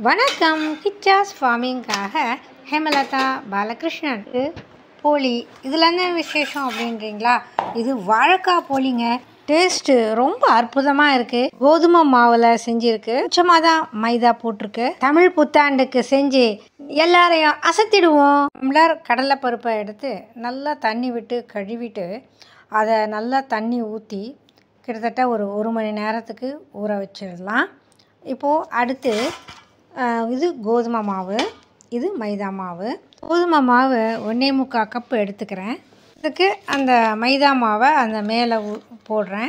வணக்கம். கிச்சாஸ் ஃபார்மிங்காக ஹேமலதா பாலகிருஷ்ணன் போலி. இதில் என்ன விசேஷம் அப்படின்றீங்களா? இது வாழைக்காய் போலிங்க. டேஸ்ட்டு ரொம்ப அற்புதமாக இருக்குது. கோதுமை மாவில் செஞ்சுருக்கு. கொஞ்சமாக தான் மைதா போட்டிருக்கு. தமிழ் புத்தாண்டுக்கு செஞ்சு எல்லாரையும் அசத்திடுவோம். டம்ளர் கடலைப்பருப்பை எடுத்து நல்லா தண்ணி விட்டு கழுவிட்டு அதை நல்லா தண்ணி ஊற்றி கிட்டத்தட்ட ஒரு மணி நேரத்துக்கு ஊற வச்சிடலாம். இப்போது அடுத்து இது கோதுமை மாவு, இது மைதா மாவு. கோதுமை மாவு 1.25 கப்பு எடுத்துக்கிறேன். இதுக்கு அந்த மைதா மாவை அந்த மேலே போடுறேன்.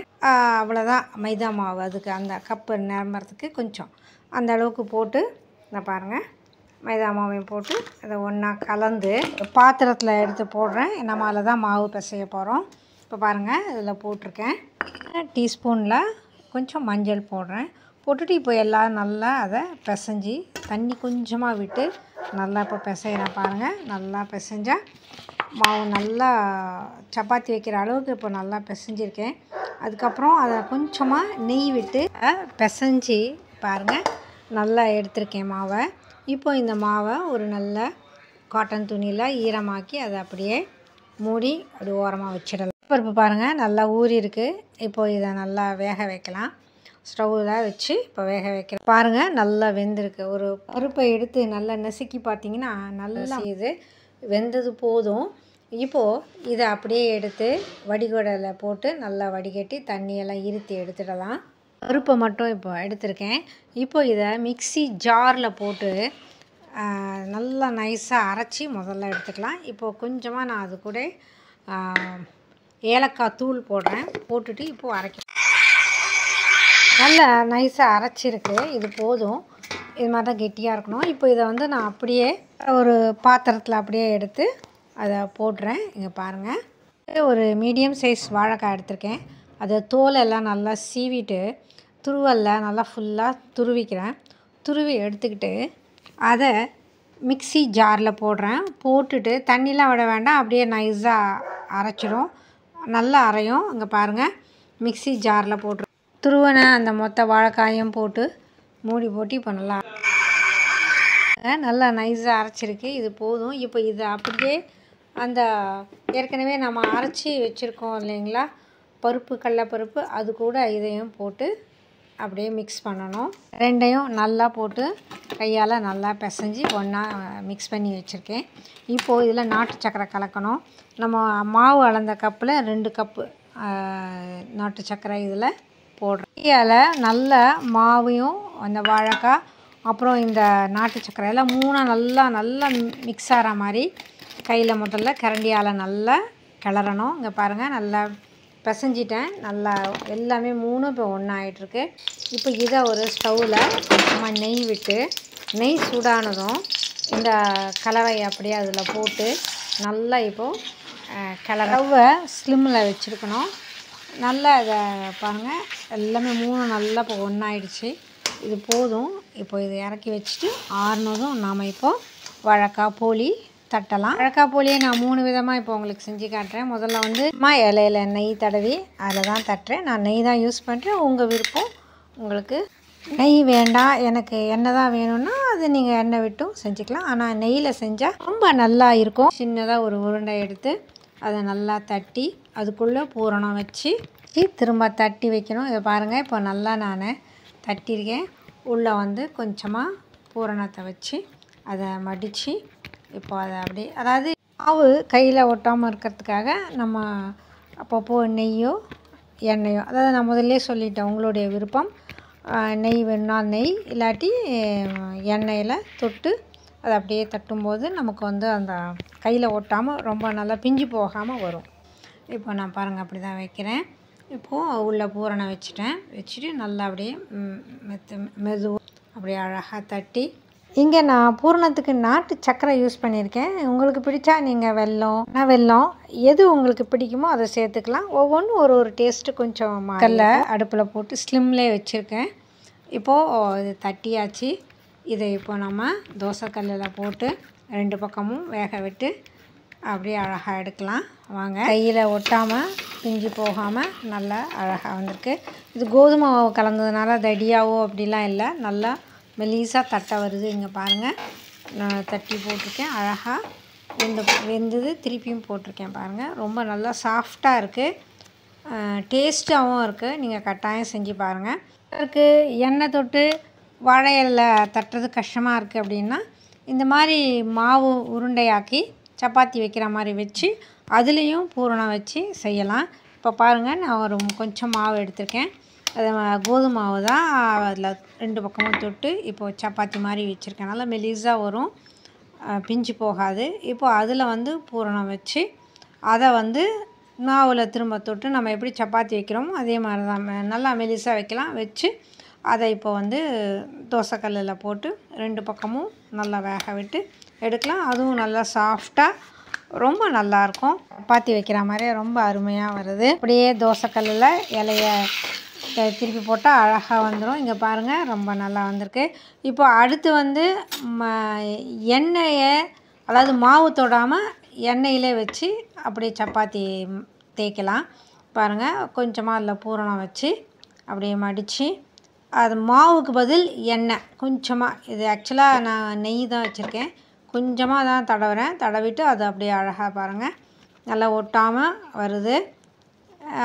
அவ்வளோதான் மைதா மாவு. அதுக்கு அந்த கப்பு நிரம்புறதுக்கு கொஞ்சம் அந்த அளவுக்கு போட்டு இந்த பாருங்கள், மைதா மாவையும் போட்டு அதை ஒன்றா கலந்து பாத்திரத்தில் எடுத்து போடுறேன். நம்ம அதில் தான் மாவு பிசைய போகிறோம். இப்போ பாருங்கள், இதில் போட்டிருக்கேன். டீஸ்பூனில் கொஞ்சம் மஞ்சள் போடுறேன். போட்டுட்டு இப்போ எல்லாம் நல்லா அதை பிசைஞ்சி தண்ணி கொஞ்சமாக விட்டு நல்லா இப்போ பிசைகிறேன். பாருங்கள், நல்லா பிசைஞ்சால் மாவு நல்லா சப்பாத்தி வைக்கிற அளவுக்கு இப்போ நல்லா பிசைஞ்சிருக்கேன். அதுக்கப்புறம் அதை கொஞ்சமாக நெய் விட்டு பிசைஞ்சி பாருங்கள் நல்லா எடுத்திருக்கேன் மாவை. இப்போ இந்த மாவை ஒரு நல்ல காட்டன் துணியில் ஈரமாக்கி அதை அப்படியே மூடி அப்படி ஓரமாக வச்சிடலாம். பருப்பு பாருங்கள் நல்லா ஊறி இருக்குது. இப்போது இதை நல்லா வேக வைக்கலாம். ஸ்டவ்வில் வச்சு இப்போ வேக வைக்கிறேன். பாருங்கள் நல்லா வெந்திருக்கு. ஒரு பருப்பை எடுத்து நல்லா நசுக்கி பார்த்தீங்கன்னா நல்லா இது வெந்தது போதும். இப்போது இதை அப்படியே எடுத்து வடிகடலை போட்டு நல்லா வடிகட்டி தண்ணியெல்லாம் இருத்தி எடுத்துடலாம். பருப்பை மட்டும் இப்போ எடுத்திருக்கேன். இப்போ இதை மிக்ஸி ஜாரில் போட்டு நல்லா நைஸாக அரைச்சி முதல்ல எடுத்துக்கலாம். இப்போது கொஞ்சமாக நான் அது கூட ஏலக்காய் தூள் போடுறேன். போட்டுட்டு இப்போது அரைக்க நல்லா நைஸாக அரைச்சிருக்கு. இது போதும். இது மாதிரி தான் கெட்டியாக இருக்கணும். இப்போ இதை நான் அப்படியே ஒரு பாத்திரத்தில் அப்படியே எடுத்து அதை போடுறேன். இங்கே பாருங்கள், ஒரு மீடியம் சைஸ் வாழைக்காய் எடுத்திருக்கேன். அதை தோலெல்லாம் நல்லா சீவிட்டு துருவலில் நல்லா ஃபுல்லாக துருவிக்கிறேன். துருவி எடுத்துக்கிட்டு அதை மிக்ஸி ஜாரில் போடுறேன். போட்டுட்டு தண்ணிலாம் விட வேண்டாம், அப்படியே நைஸாக அரைச்சிடும். நல்லா அரையும். இங்கே பாருங்கள், மிக்ஸி ஜாரில் போட்டு துருவனை அந்த மொத்த வாழைக்காயும் போட்டு மூடி போட்டு இப்போ நல்லா நைஸாக அரைச்சிருக்கு. இது போதும். இப்போ இதை அப்படியே அந்த ஏற்கனவே நம்ம அரைச்சி வச்சுருக்கோம் இல்லைங்களா பருப்பு, கடலைப்பருப்பு, அது கூட இதையும் போட்டு அப்படியே மிக்ஸ் பண்ணணும். ரெண்டையும் நல்லா போட்டு கையால் நல்லா பிசைஞ்சு ஒன்றா மிக்ஸ் பண்ணி வச்சுருக்கேன். இப்போது இதில் நாட்டு சக்கரை கலக்கணும். நம்ம மாவு அளந்த கப்பில் 2 கப்பு நாட்டு சக்கரை இதில் போடுறேன். கையால் நல்லா மாவையும் அந்த வாழைக்காய் அப்புறம் இந்த நாட்டு சக்கரையெல்லாம் நல்லா மிக்ஸ் ஆகிற மாதிரி கையில் முதல்ல கரண்டியால் நல்லா கிளறணும். இங்கே பாருங்கள், நல்லா பிசைஞ்சிட்டேன். நல்லா எல்லாமே 3 இப்போ ஒன்றா ஆகிட்டுருக்கு. இப்போ இதை ஒரு ஸ்டவ்வில் கொஞ்சமாக நெய் விட்டு நெய் சூடானதும் இந்த கலவையை அப்படியே அதில் போட்டு நல்லா இப்போது ஸ்டவ்வை ஸ்லிம்மில் வச்சுருக்கணும். நல்லா இதை பாருங்கள், எல்லாமே 3 நல்லா இப்போ ஒன்றாயிடுச்சு. இது போதும். இப்போ இதை இறக்கி வச்சுட்டு ஆறுனதும் நாம் இப்போது வாழைக்காய் போலி தட்டலாம். வாழைக்காய் போலியை நான் 3 விதமாக இப்போ உங்களுக்கு செஞ்சு காட்டுறேன். முதல்ல இலையில நெய் தடவி அதில் தான் தட்டுறேன். நான் நெய் தான் யூஸ் பண்ணுறேன். உங்கள் விருப்பம். உங்களுக்கு நெய் வேண்டாம், எனக்கு எண்ணெய் தான் வேணும்னா அது நீங்கள் எண்ணெய் விட்டும் செஞ்சுக்கலாம். ஆனால் நெய்யில் செஞ்சால் ரொம்ப நல்லா இருக்கும். சின்னதாக ஒரு உருண்டை எடுத்து அதை நல்லா தட்டி அதுக்குள்ளே பூரணம் வச்சு திரும்ப தட்டி வைக்கணும். இதை பாருங்கள், இப்போ நல்லா நான் தட்டியிருக்கேன். உள்ளே கொஞ்சமாக பூரணத்தை வச்சு அதை மடித்து இப்போ அதை அப்படியே, அதாவது மாவு கையில் ஒட்டாமல் இருக்கிறதுக்காக நம்ம அப்பப்போ நெய்யோ எண்ணெயோ, அதாவது நான் முதல்லே சொல்லிட்டேன், உங்களுடைய விருப்பம். நெய் வேணுன்னா நெய், இல்லாட்டி எண்ணெயில் தொட்டு அதை அப்படியே தட்டும்போது நமக்கு அந்த கையில் ஒட்டாமல் ரொம்ப நல்லா பிஞ்சு போகாமல் வரும். இப்போ நான் பாருங்கள் அப்படி தான் வைக்கிறேன். இப்போது உள்ள பூரணம் வச்சுட்டு நல்லா அப்படியே மெதுவாக அப்படியே அழகாக தட்டி, இங்கே நான் பூரணத்துக்கு நாட்டு சக்கரை யூஸ் பண்ணியிருக்கேன். உங்களுக்கு பிடிச்சா நீங்கள் வெல்லம் எது உங்களுக்கு பிடிக்குமோ அதை சேர்த்துக்கலாம். ஒவ்வொன்றும் ஒரு டேஸ்ட்டு கொஞ்சம் கல்லை அடுப்பில் போட்டு ஸ்லிம்லேயே வச்சுருக்கேன். இப்போது இது தட்டியாச்சு. இதை இப்போ நம்ம தோசைக்கல்லில் போட்டு 2 பக்கமும் வேக விட்டு அப்படியே அழகாக எடுக்கலாம். வாங்க, கையில் ஒட்டாமல் பிஞ்சு போகாமல் நல்லா அழகாக வந்திருக்கு. இது கோதுமை மாவு கலந்ததுனால தடியாவோ அப்படிலாம் இல்லை, நல்லா மெலிசாக தட்டை வருது. இங்கே பாருங்கள், நான் தட்டி போட்டிருக்கேன். அழகாக வெந்தது திருப்பியும் போட்டிருக்கேன் பாருங்கள். ரொம்ப நல்லா சாஃப்டாக இருக்குது, டேஸ்ட்டாகவும் இருக்குது. நீங்கள் கட்டாயம் செஞ்சு பாருங்கள். இதற்கு எண்ணெய் தொட்டு வாழை இலையில் தட்டுறது கஷ்டமாக இருக்குது அப்படின்னா இந்த மாதிரி மாவு உருண்டையாக்கி சப்பாத்தி வைக்கிற மாதிரி வச்சு அதுலேயும் பூரணம் வச்சு செய்யலாம். இப்போ பாருங்கள், நான் ஒரு கொஞ்சம் மாவு எடுத்திருக்கேன். அது கோதுமை மாவு தான். அதில் 2 பக்கமும் தொட்டு இப்போது சப்பாத்தி மாதிரி வச்சுருக்கேன். நல்லா மெலிசாக வரும், பிஞ்சு போகாது. இப்போ அதில் வந்து பூரணம் வச்சு அதை வந்து மாவில் திரும்ப தொட்டு நம்ம எப்படி சப்பாத்தி வைக்கிறோமோ அதே மாதிரி தான் நல்லா மெலிசாக வைக்கலாம். வச்சு அதை இப்போ வந்து தோசைக்கல்லில் போட்டு 2 பக்கமும் நல்லா வேக விட்டு எடுக்கலாம். அதுவும் நல்லா சாஃப்டாக ரொம்ப நல்லாயிருக்கும். சப்பாத்தி வைக்கிற மாதிரியே ரொம்ப அருமையாக வருது. அப்படியே தோசைக்கல்லில் இலைய திருப்பி போட்டால் அழகாக வந்துடும். இங்கே பாருங்கள், ரொம்ப நல்லா வந்திருக்கு. இப்போ அடுத்து வந்து எண்ணெயை, அதாவது மாவு தொடாமல் எண்ணெயிலே வச்சு அப்படியே சப்பாத்தி தேய்க்கலாம். பாருங்கள், கொஞ்சமாக அதில் பூரணம் வச்சு அப்படியே மடித்து அது மாவுக்கு பதில் எண்ணெய் கொஞ்சமாக, இது ஆக்சுவலாக நான் நெய் தான் வச்சுருக்கேன், கொஞ்சமாக தான் தடவுறேன். தடவிட்டு அது அப்படியே அழகாக பாருங்கள் நல்லா ஒட்டாமல் வருது.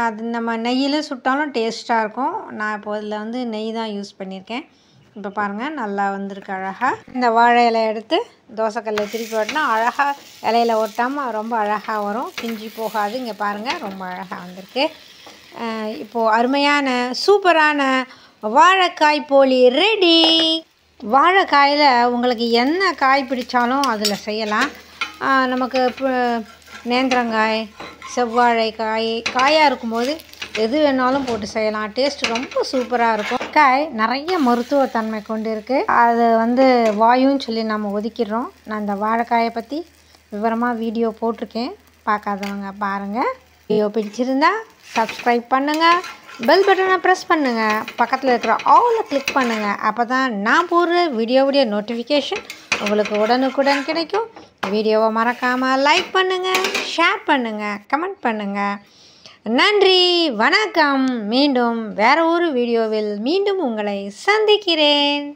அது நம்ம நெய்யில் சுட்டாலும் டேஸ்ட்டாக இருக்கும். நான் இப்போ இதில் வந்து நெய் தான் யூஸ் பண்ணியிருக்கேன். இப்போ பாருங்கள், நல்லா வந்திருக்கு அழகாக. இந்த வாழை இலை எடுத்து தோசைக்கல்லில் திருப்பி ஓட்டினா அழகாக இலையில் ஒட்டாமல் ரொம்ப அழகாக வரும், பிஞ்சு போகாது. இங்கே பாருங்கள், ரொம்ப அழகாக வந்திருக்கு. இப்போது அருமையான சூப்பரான வாழைக்காய் போலி ரெடி. வாழைக்காயில் உங்களுக்கு என்ன காய் பிடிச்சாலும் அதில் செய்யலாம். நமக்கு நேந்திரங்காய், செவ்வாழைக்காய் காயாக இருக்கும்போது எது வேணாலும் போட்டு செய்யலாம். டேஸ்ட் ரொம்ப சூப்பராக இருக்கும். காய் நிறைய மருத்துவத்தன்மை கொண்டு இருக்குது. அது வந்து வாயுன்னு சொல்லி நம்ம ஒதுக்கிடுறோம். நான் இந்த வாழைக்காயை பற்றி விவரமாக வீடியோ போட்டிருக்கேன், பார்க்காதவங்க பாருங்கள். வீடியோ பிடிச்சிருந்தா சப்ஸ்கிரைப் பண்ணுங்கள், பெல் பட்டனை ப்ரெஸ் பண்ணுங்கள், பக்கத்தில் இருக்கிற ஆலில் கிளிக் பண்ணுங்கள். அப்போ தான் நான் போடுற வீடியோவுடைய நோட்டிஃபிகேஷன் உங்களுக்கு உடனுக்குடன் கிடைக்கும். வீடியோவை மறக்காமல் லைக் பண்ணுங்கள், ஷேர் பண்ணுங்கள், கமெண்ட் பண்ணுங்கள். நன்றி, வணக்கம். மீண்டும் வேறு ஒரு வீடியோவில் மீண்டும் உங்களை சந்திக்கிறேன்.